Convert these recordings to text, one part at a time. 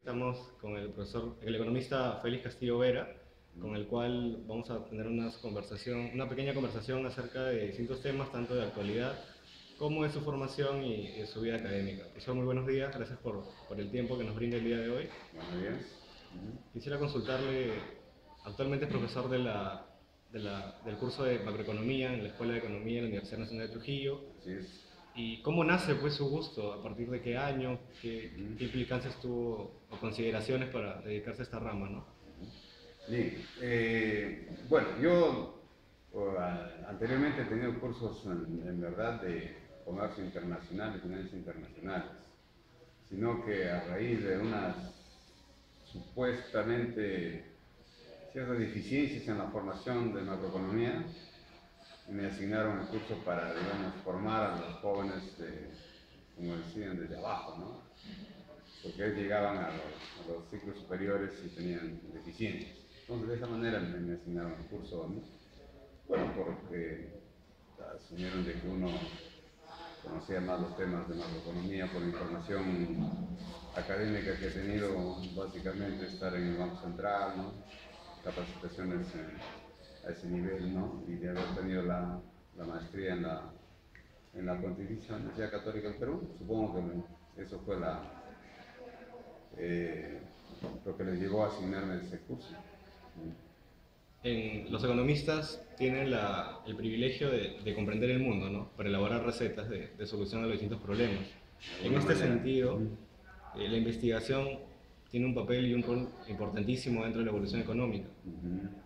Estamos con el profesor, el economista Félix Castillo Vera, con el cual vamos a tener una pequeña conversación acerca de distintos temas, tanto de actualidad como de su formación y de su vida académica. Profesor, muy buenos días, gracias por el tiempo que nos brinda el día de hoy. Buenos días. Quisiera consultarle, actualmente es profesor del curso de macroeconomía en la Escuela de Economía de la Universidad Nacional de Trujillo. Así es. ¿Y cómo nace pues su gusto? ¿A partir de qué año? ¿Qué implicancias tuvo o consideraciones para dedicarse a esta rama, no? Bien. Bueno, yo anteriormente he tenido cursos en verdad de comercio internacional y finanzas internacionales, sino que a raíz de unas supuestamente ciertas deficiencias en la formación de macroeconomía, me asignaron el curso para, digamos, formar a los jóvenes, como decían, desde abajo, ¿no? Porque ellos llegaban a los ciclos superiores y tenían deficiencias. Entonces, de esa manera me asignaron el curso a mí. Bueno, porque asumieron de que uno conocía más los temas de macroeconomía por información académica que he tenido, básicamente estar en el Banco Central, ¿no? Capacitaciones a ese nivel, ¿no? Y de haber tenido la maestría en la Pontificia Universidad Católica del Perú. Supongo que eso fue lo que les llevó a asignarme ese curso. Los economistas tienen el privilegio de comprender el mundo, ¿no? Para elaborar recetas de solución a los distintos problemas. En este sentido, la investigación tiene un papel y un rol importantísimo dentro de la evolución económica.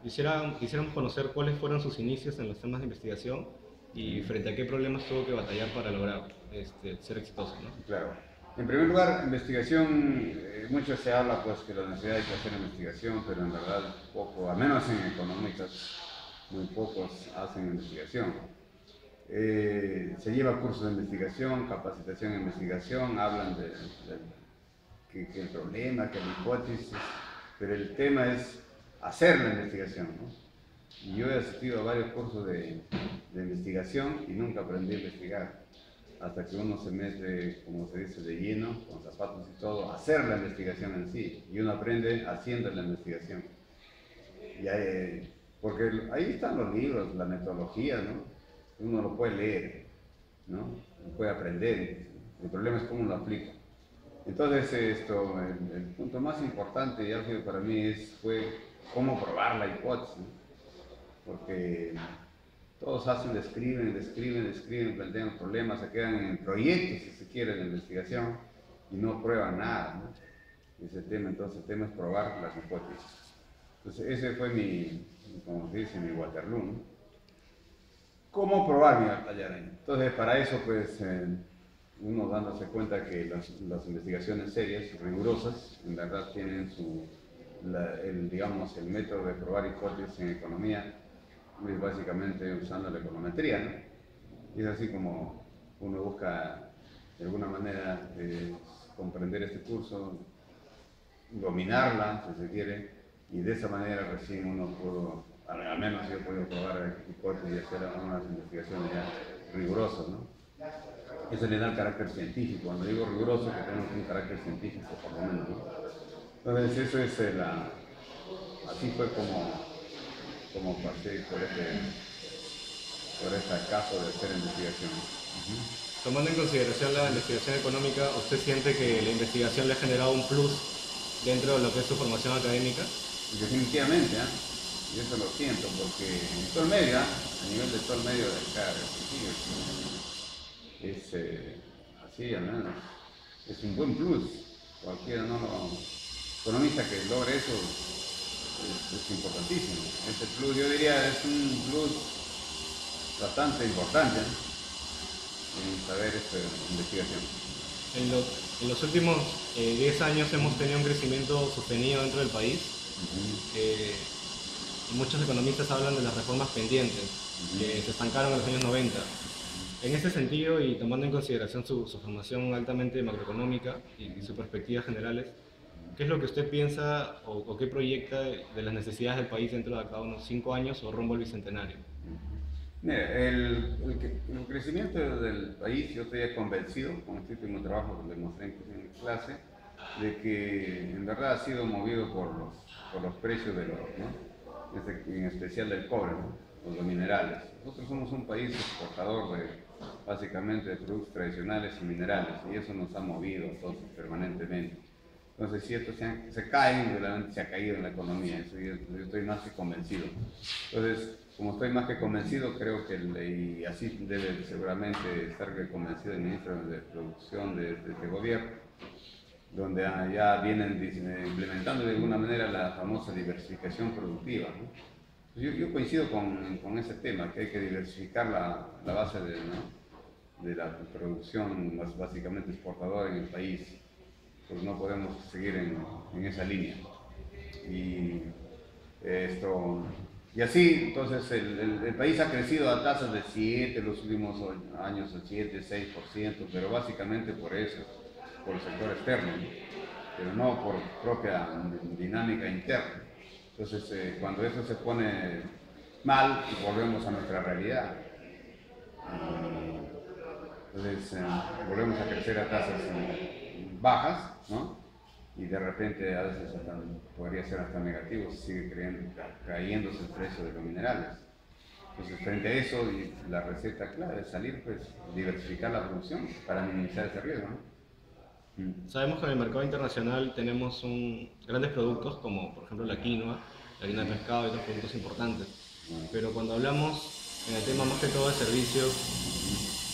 Quisiéramos conocer cuáles fueron sus inicios en los temas de investigación y frente a qué problemas tuvo que batallar para lograr ser exitoso, ¿no? Claro. En primer lugar, investigación, mucho se habla pues que la universidad hay que hacer investigación, pero en verdad poco, al menos en económicas, muy pocos hacen investigación. Se lleva cursos de investigación, capacitación en investigación, hablan que el problema, que la hipótesis, pero el tema es hacer la investigación, ¿no? Y yo he asistido a varios cursos de investigación y nunca aprendí a investigar, hasta que uno se mete, como se dice, de lleno, con zapatos y todo, a hacer la investigación en sí, y uno aprende haciendo la investigación. Porque ahí están los libros, la metodología, ¿no? Uno lo puede leer, ¿no? Lo puede aprender, el problema es cómo lo aplica. Entonces, el punto más importante y álgido para mí fue cómo probar la hipótesis, ¿no? Porque todos describen, plantean problemas, se quedan en proyectos, si se quiere, de investigación y no prueban nada, ¿no? Entonces el tema es probar las hipótesis. Entonces ese fue como se dice, mi Waterloo, ¿no? ¿Cómo probar mi batalla? Entonces para eso, pues, uno dándose cuenta que las investigaciones serias, rigurosas, en verdad tienen digamos, el método de probar hipótesis en economía, es básicamente usando la econometría, ¿no? Y es así como uno busca, de alguna manera, comprender este curso, dominarla, si se quiere, y de esa manera recién uno pudo, al menos yo he podido probar hipótesis y hacer unas investigaciones ya rigurosas, ¿no? Eso le da el carácter científico. Cuando digo riguroso, que tenemos un carácter científico, por lo menos, ¿no? Entonces, eso es así fue como pasé por este caso de hacer investigación. Tomando en consideración la investigación económica, ¿usted siente que la investigación le ha generado un plus dentro de lo que es su formación académica? Definitivamente, ¿eh? Y eso lo siento, porque en todo el medio, a nivel de todo el medio de acá, es así, al menos, es un buen plus. Cualquiera economista que logre eso es importantísimo. Este plus, yo diría, es un plus bastante importante, ¿eh? En saber esta investigación. En los últimos 10 años hemos tenido un crecimiento sostenido dentro del país. Y muchos economistas hablan de las reformas pendientes, que se estancaron en los años 90. En este sentido, y tomando en consideración su formación altamente macroeconómica y sus perspectivas generales, ¿qué es lo que usted piensa o qué proyecta de las necesidades del país dentro de acá unos 5 años o rumbo al bicentenario? Mira, el crecimiento del país, yo estoy convencido, con este último trabajo que le mostré en clase, de que en verdad ha sido movido por los precios de los, ¿no? En especial del cobre, ¿no? Los minerales. Nosotros somos un país exportador básicamente de productos tradicionales y minerales, y eso nos ha movido entonces permanentemente. Entonces, si esto se cae, realmente se ha caído en la economía, eso yo estoy más que convencido. Entonces, como estoy más que convencido, creo que, y así debe seguramente estar convencido el ministro de Producción de este gobierno, donde ya vienen implementando de alguna manera la famosa diversificación productiva, ¿no? Yo coincido con ese tema, que hay que diversificar la base de la producción más básicamente exportadora en el país, pues no podemos seguir en esa línea. Y, y así, entonces, el país ha crecido a tasas de 7 los últimos años, el 7, 6%, pero básicamente por eso, por el sector externo, ¿no? Pero no por propia dinámica interna. Entonces, cuando eso se pone mal, volvemos a nuestra realidad. Entonces, volvemos a crecer a tasas bajas, ¿no? Y de repente a veces podría ser hasta negativo si sigue cayéndose el precio de los minerales. Entonces, frente a eso, la receta clave es salir, pues, diversificar la producción para minimizar ese riesgo, ¿no? Sabemos que en el mercado internacional tenemos grandes productos como por ejemplo la quinoa, la harina de pescado y otros productos importantes. Pero cuando hablamos en el tema más que todo de servicios,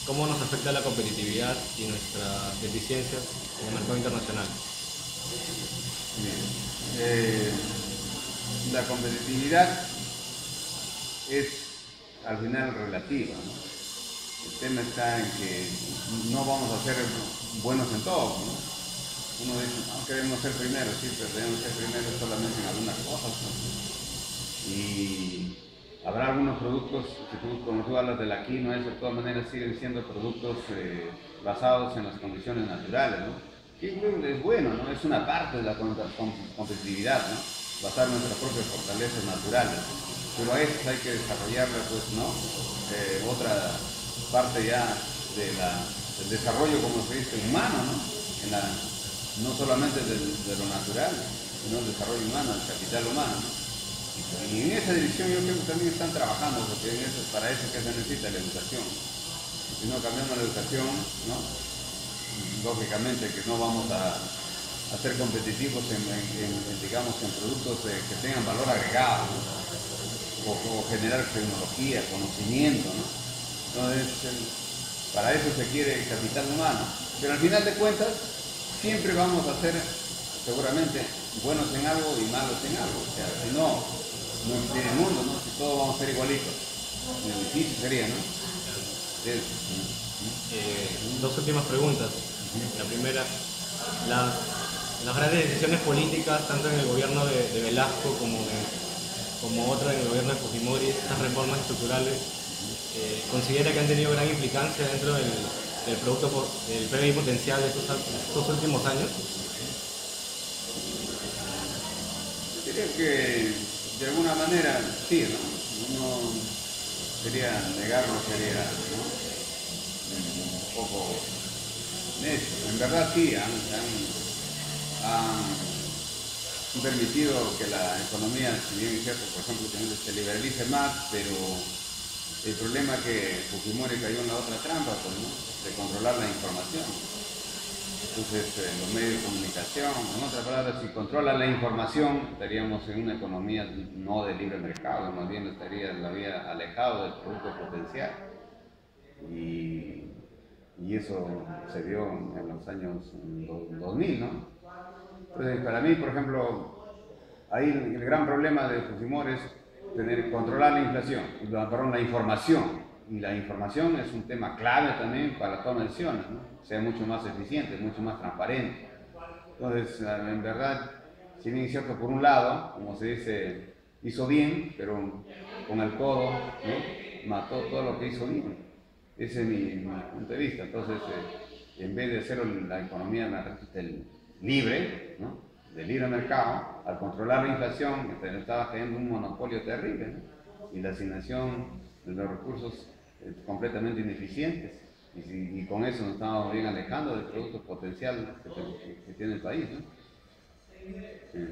¿cómo nos afecta la competitividad y nuestras deficiencias en el mercado internacional? La competitividad es al final relativa, ¿no? El tema está en que no vamos a ser buenos en todo, ¿no? Uno dice, no, queremos ser primeros, sí, pero debemos ser primeros solamente en algunas cosas, ¿no? Y habrá algunos productos, como tú hablas de la quinoa, eso de todas maneras siguen siendo productos basados en las condiciones naturales, ¿no? Que es bueno, ¿no? Es una parte de la competitividad, ¿no? Basar nuestras propias fortalezas naturales. Pero a eso hay que desarrollarla, pues, ¿no? Otra parte ya del desarrollo, como se dice, humano, ¿no? No solamente de lo natural, sino el desarrollo humano, el capital humano, ¿no? Y en esa dirección yo creo que también están trabajando, porque para eso que se necesita la educación. Si no cambiamos la educación, ¿no? Lógicamente que no vamos a ser competitivos digamos, en productos que tengan valor agregado, ¿no? O generar tecnología, conocimiento, ¿no? Entonces, para eso se quiere capital humano. Pero al final de cuentas, siempre vamos a ser seguramente buenos en algo y malos en algo. O sea, si no existiría el mundo, ¿no? Si todos vamos a ser igualitos. Muy difícil sería, ¿no? Dos últimas preguntas. La primera, las grandes decisiones políticas, tanto en el gobierno de Velasco como otra en el gobierno de Fujimori, estas reformas estructurales, ¿considera que han tenido gran implicancia dentro del PBI potencial de estos últimos años? Yo creo que de alguna manera sí, ¿no? Uno sería negarlo, sería, ¿no? Un poco necio. En verdad sí, han permitido que la economía, si bien es cierto, por ejemplo, que se liberalice más, pero el problema es que Fujimori cayó en la otra trampa, pues, ¿no? De controlar la información. Entonces, los medios de comunicación, en otras palabras, si controla la información, estaríamos en una economía no de libre mercado, más bien estaría alejado del producto potencial. Y eso se dio en los años 2000, ¿no? Entonces, para mí, por ejemplo, ahí el gran problema de Fujimori es controlar la inflación, la información. Y la información es un tema clave también para la toma de decisiones, ¿no? Sea mucho más eficiente, mucho más transparente. Entonces, en verdad, si bien es cierto, por un lado, como se dice, hizo bien, pero con el codo, ¿no? Mató todo lo que hizo bien. Ese es mi punto de vista. Entonces, en vez de hacer la economía libre, ¿no? De libre mercado, al controlar la inflación, estaba teniendo un monopolio terrible, ¿no? Y la asignación de los recursos completamente ineficientes. Y con eso nos estamos bien alejando del producto potencial que tiene el país, ¿no? Sí.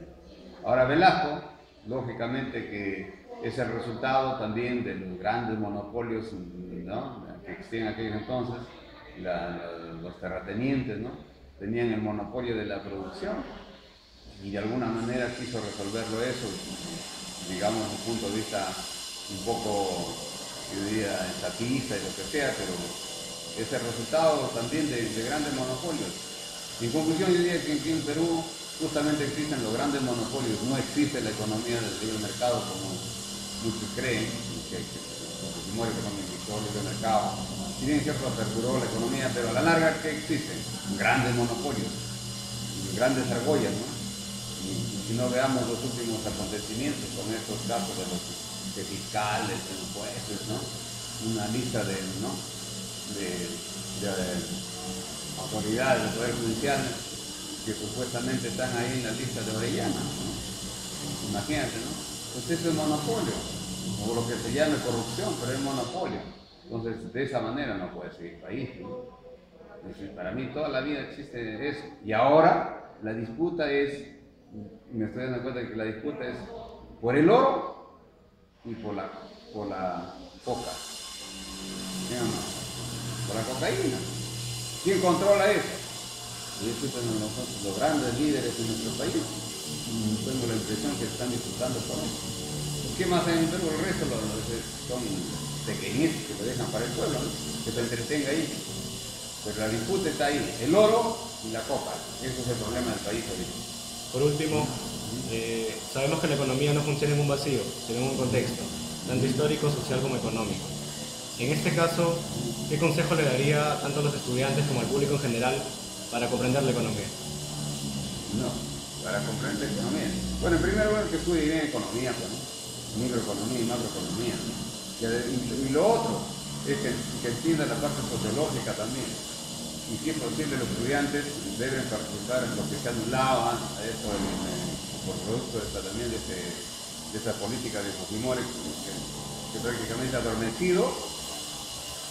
Ahora Velasco, lógicamente que es el resultado también de los grandes monopolios, ¿no?, que existían en aquellos entonces. Los terratenientes, ¿no?, tenían el monopolio de la producción y de alguna manera quiso resolverlo eso, digamos, desde un punto de vista un poco, yo diría, estatista y lo que sea, pero es el resultado también de grandes monopolios. En conclusión, yo diría que aquí en Perú justamente existen los grandes monopolios, no existe la economía del libre mercado como muchos creen, que Fujimori dictó el libre mercado. Si bien es cierto, aperturó la economía, pero a la larga, ¿qué existen? Grandes monopolios, grandes argollas, ¿no? Y si no veamos los últimos acontecimientos con estos casos de fiscales, de jueces, ¿no?, una lista de, ¿no?, de autoridades del Poder Judicial que supuestamente están ahí en la lista de Orellana, ¿no? Imagínate, ¿no? Entonces eso es monopolio, o lo que se llama corrupción, pero es monopolio. Entonces, de esa manera no puede seguir el país, ¿no? Entonces, para mí toda la vida existe eso. Y ahora la disputa es, me estoy dando cuenta de que la disputa es por el oro y por la coca. ¿Sí o no? Por la cocaína. ¿Quién controla eso? Y eso son nosotros, los grandes líderes en nuestro país. Tengo la impresión que están disfrutando por eso. ¿Qué más hay en Perú? El resto son pequeñitos que lo dejan para el pueblo, ¿no?, que se entretenga ahí. Pero la disputa está ahí, el oro y la coca. Ese es el problema del país ahorita. Por último, sabemos que la economía no funciona en un vacío, sino en un contexto, tanto histórico, social como económico. En este caso, ¿qué consejo le daría tanto a los estudiantes como al público en general para comprender la economía? No, para comprender la economía. Bueno, en primer lugar, que estudie bien economía, pues, ¿no?, microeconomía y macroeconomía, ¿no? Y lo otro es que entienda la parte sociológica también. Y si es posible, los estudiantes deben participar en lo que se ha anulado esto por producto también de esa política de Fujimori que prácticamente ha adormecido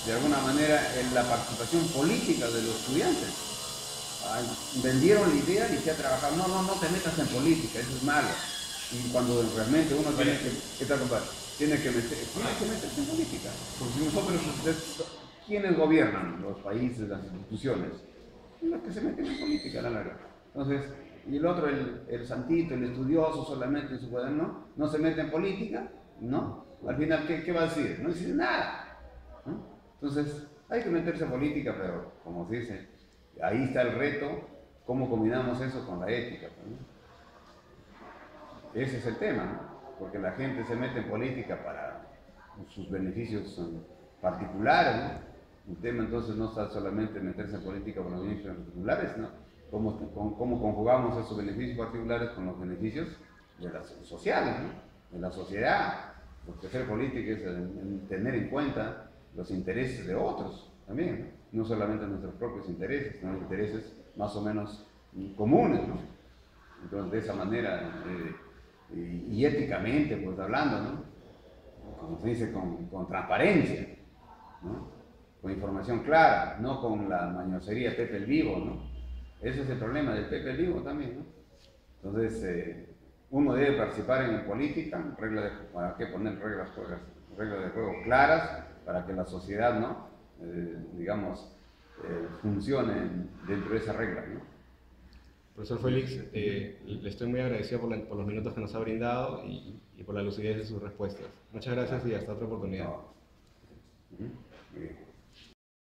de alguna manera en la participación política de los estudiantes. Vendieron la idea y se ha trabajado, no te metas en política, eso es malo. Y cuando realmente uno tiene que meterse en política. Porque nosotros, ¿quiénes gobiernan los países, las instituciones? Los que se meten en política a la larga. Entonces, y el otro, el santito, el estudioso solamente en su cuaderno, no se mete en política, ¿no? Al final, ¿qué va a decir? No dice nada, ¿no? Entonces, hay que meterse en política, pero, como se dice, ahí está el reto, cómo combinamos eso con la ética, ¿no? Ese es el tema, ¿no? Porque la gente se mete en política para sus beneficios particulares, ¿no? El tema entonces no está solamente en meterse en política con los beneficios particulares, ¿no? ¿Cómo conjugamos esos beneficios particulares con los beneficios de las sociales, ¿no?, de la sociedad? Porque hacer política es tener en cuenta los intereses de otros también, ¿no? No solamente nuestros propios intereses, sino intereses más o menos comunes, ¿no? Entonces, de esa manera, y éticamente, pues hablando, ¿no?, como se dice, con transparencia, ¿no?, con información clara, no con la mañosería Pepe el Vivo, ¿no? Ese es el problema del Pepe el Vivo también, ¿no? Entonces, uno debe participar en política, hay que poner reglas de juego claras para que la sociedad, ¿no?, digamos, funcione dentro de esas reglas, ¿no? Profesor Félix, le estoy muy agradecido por los minutos que nos ha brindado y por la lucidez de sus respuestas. Muchas gracias y hasta otra oportunidad. No.